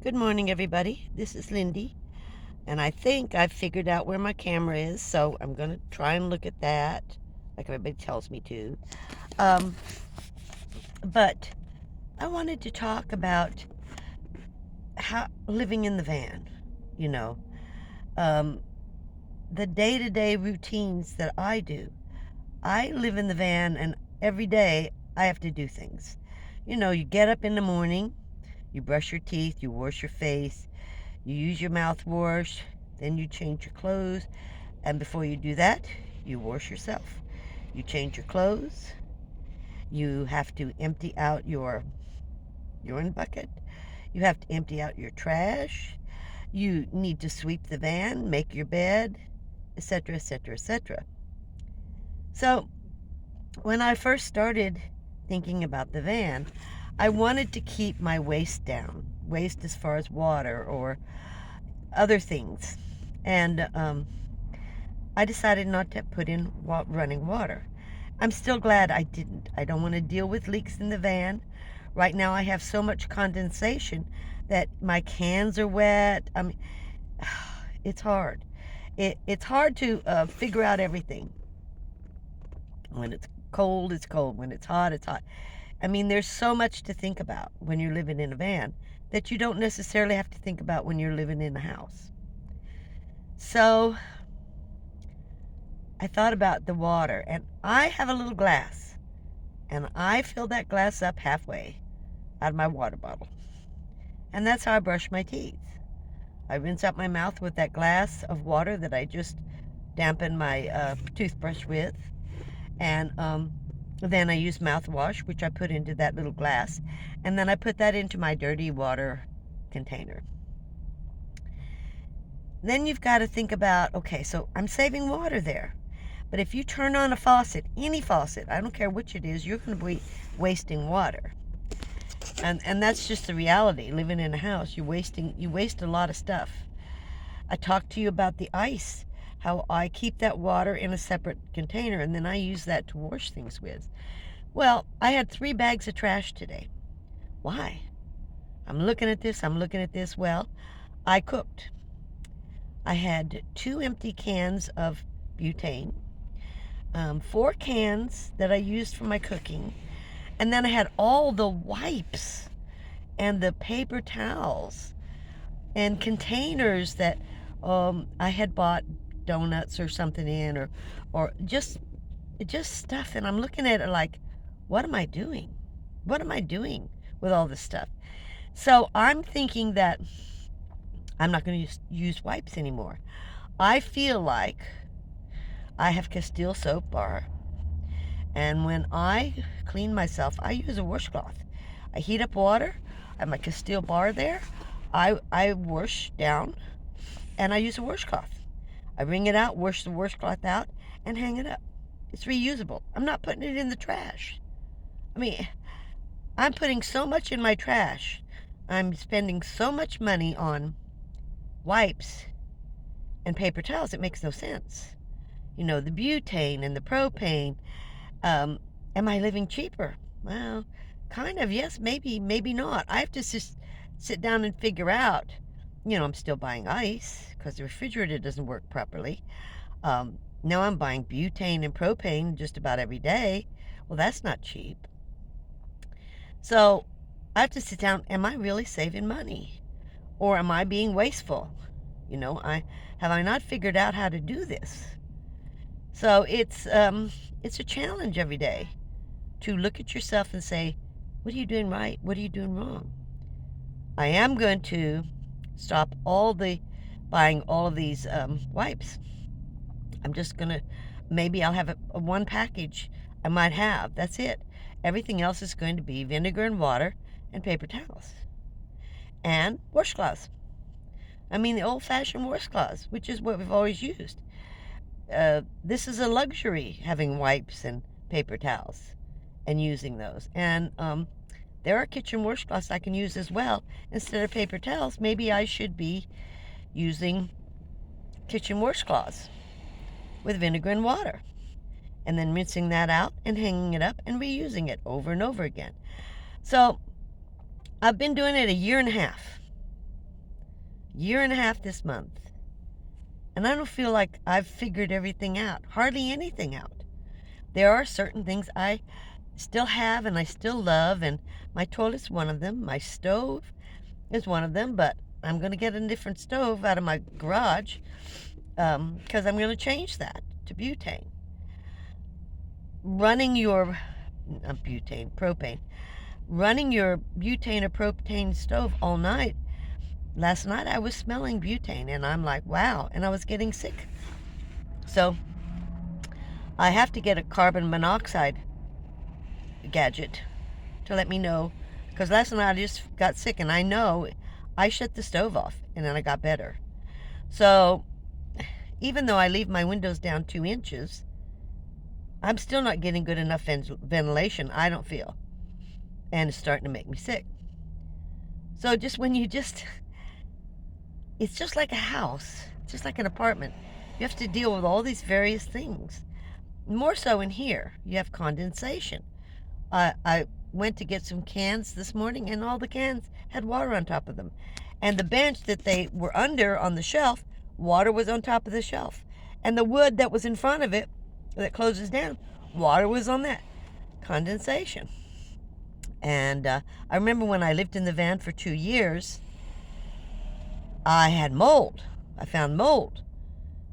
Good morning, everybody. This is Lindy, and I think I've figured out where my camera is, so I'm going to try and look at that, like everybody tells me to. Um, but I wanted to talk about how living in the van, you know, um, the day-to-day routines that I do. I live in the van, and every day I have to do things. You get up in the morning, you brush your teeth, you wash your face, you use your mouthwash, then you change your clothes, and before you do that, you wash yourself. You change your clothes, you have to empty out your urine bucket, you have to empty out your trash, you need to sweep the van, make your bed, etc., etc., etc. So, when I first started thinking about the van, I wanted to keep my waste down, waste as far as water or other things. And I decided not to put in running water. I'm still glad I didn't. I don't want to deal with leaks in the van. Right now I have so much condensation that my cans are wet. I mean, it's hard. It's hard to figure out everything. When it's cold, it's cold. When it's hot, it's hot. I mean, there's so much to think about when you're living in a van that you don't necessarily have to think about when you're living in a house. So I thought about the water, and I have a little glass, and I fill that glass up halfway out of my water bottle. And that's how I brush my teeth. I rinse out my mouth with that glass of water that I just dampened my toothbrush with. And then I use mouthwash, which I put into that little glass. And then I put that into my dirty water container. Then you've got to think about, okay, so I'm saving water there. But if you turn on a faucet, any faucet, I don't care which it is, you're going to be wasting water. And that's just the reality. Living in a house, you waste a lot of stuff. I talked to you about the ice, how I keep that water in a separate container, and then I use that to wash things with. Well, I had 3 bags of trash today. Why? I'm looking at this. Well, I cooked. I had 2 empty cans of butane, 4 cans that I used for my cooking, and then I had all the wipes and the paper towels and containers that I had bought donuts or something in, or just stuff. And I'm looking at it like, what am I doing? What am I doing with all this stuff? So I'm thinking that I'm not going to use wipes anymore. I feel like I have Castile soap bar, and when I clean myself, I use a washcloth. I heat up water. I have my Castile bar there. I wash down, and I use a washcloth. I wring it out, wash the washcloth out, and hang it up. It's reusable. I'm not putting it in the trash. I mean, I'm putting so much in my trash. I'm spending so much money on wipes and paper towels. It makes no sense. The butane and the propane. Am I living cheaper? Well, kind of, yes, maybe, maybe not. I have to just sit down and figure out. I'm still buying ice because the refrigerator doesn't work properly. Now I'm buying butane and propane just about every day. Well, that's not cheap. So I have to sit down. Am I really saving money? Or am I being wasteful? Have I not figured out how to do this? So it's a challenge every day to look at yourself and say, what are you doing right? What are you doing wrong? I am going to stop buying all of these wipes. I'm just going to, maybe I'll have a one package I might have. That's it. Everything else is going to be vinegar and water and paper towels. And washcloths. I mean, the old-fashioned washcloths, which is what we've always used. This is a luxury, having wipes and paper towels and using those. And there are kitchen washcloths I can use as well. Instead of paper towels, maybe I should be using kitchen washcloths with vinegar and water, and then rinsing that out and hanging it up and reusing it over and over again. So I've been doing it a year and a half. year and a half this month. And I don't feel like I've figured everything out, hardly anything out. There are certain things I still have and I still love, and my toilet's one of them. My stove is one of them, but I'm going to get a different stove out of my garage because I'm going to change that to butane. Running your, not butane, propane. Running your butane or propane stove all night. Last night I was smelling butane and I'm like, wow, and I was getting sick. So I have to get a carbon monoxide gadget to let me know, because last night I just got sick and I know I shut the stove off and then I got better. So even though I leave my windows down 2 inches, I'm still not getting good enough ventilation, I don't feel. And it's starting to make me sick. So just when you just, it's just like a house, just like an apartment. You have to deal with all these various things. More so in here, you have condensation. I went to get some cans this morning, and all the cans had water on top of them. And the bench that they were under on the shelf, water was on top of the shelf. And the wood that was in front of it, that closes down, water was on that. Condensation. And I remember when I lived in the van for 2 years, I had mold. I found mold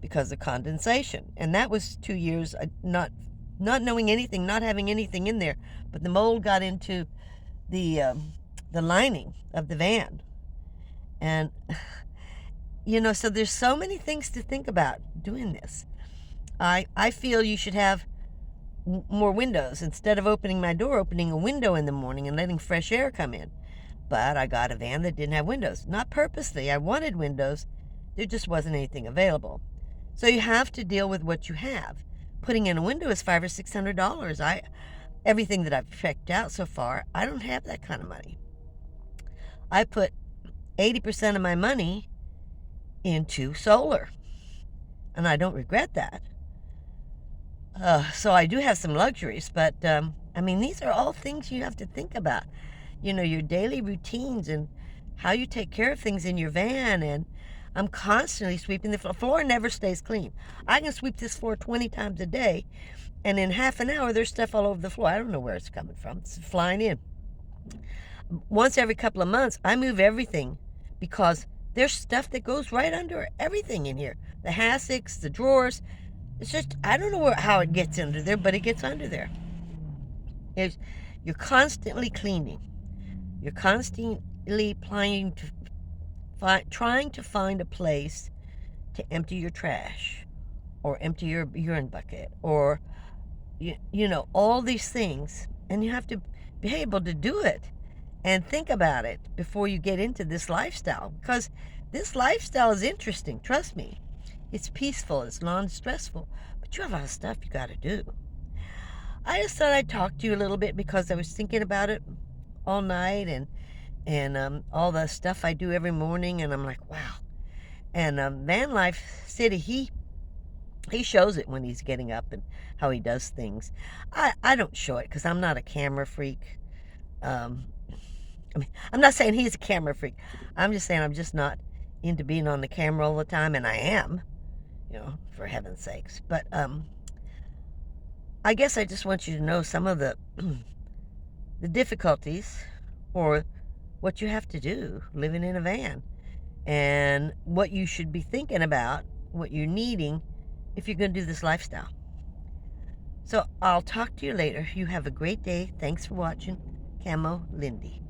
because of condensation. And that was 2 years not knowing anything, not having anything in there. But the mold got into the lining of the van. And, so there's so many things to think about doing this. I feel you should have more windows. Instead of opening my door, opening a window in the morning and letting fresh air come in. But I got a van that didn't have windows. Not purposely. I wanted windows. There just wasn't anything available. So you have to deal with what you have. Putting in a window is $500 or $600. Everything that I've checked out so far, I don't have that kind of money. I put 80% of my money into solar, and I don't regret that. So I do have some luxuries, but these are all things you have to think about. Your daily routines and how you take care of things in your van. And I'm constantly sweeping the floor. The floor never stays clean. I can sweep this floor 20 times a day, and in half an hour, there's stuff all over the floor. I don't know where it's coming from. It's flying in. Once every couple of months, I move everything because there's stuff that goes right under everything in here. The hassocks, the drawers. It's just, I don't know how it gets under there, but it gets under there. You're constantly cleaning. You're constantly trying to find a place to empty your trash or empty your urine bucket or, all these things. And you have to be able to do it and think about it before you get into this lifestyle. Because this lifestyle is interesting, trust me. It's peaceful, it's non-stressful, but you have a lot of stuff you got to do. I just thought I'd talk to you a little bit because I was thinking about it all night and all the stuff I do every morning, and I'm like, wow. And Van Life City, he shows it when he's getting up and how he does things. I don't show it because I'm not a camera freak. I'm not saying he's a camera freak. I'm just saying I'm just not into being on the camera all the time, and I am. For heaven's sakes. But I guess I just want you to know some of the difficulties or what you have to do living in a van and what you should be thinking about, what you're needing if you're going to do this lifestyle. So I'll talk to you later. You have a great day. Thanks for watching. Camo Lindy.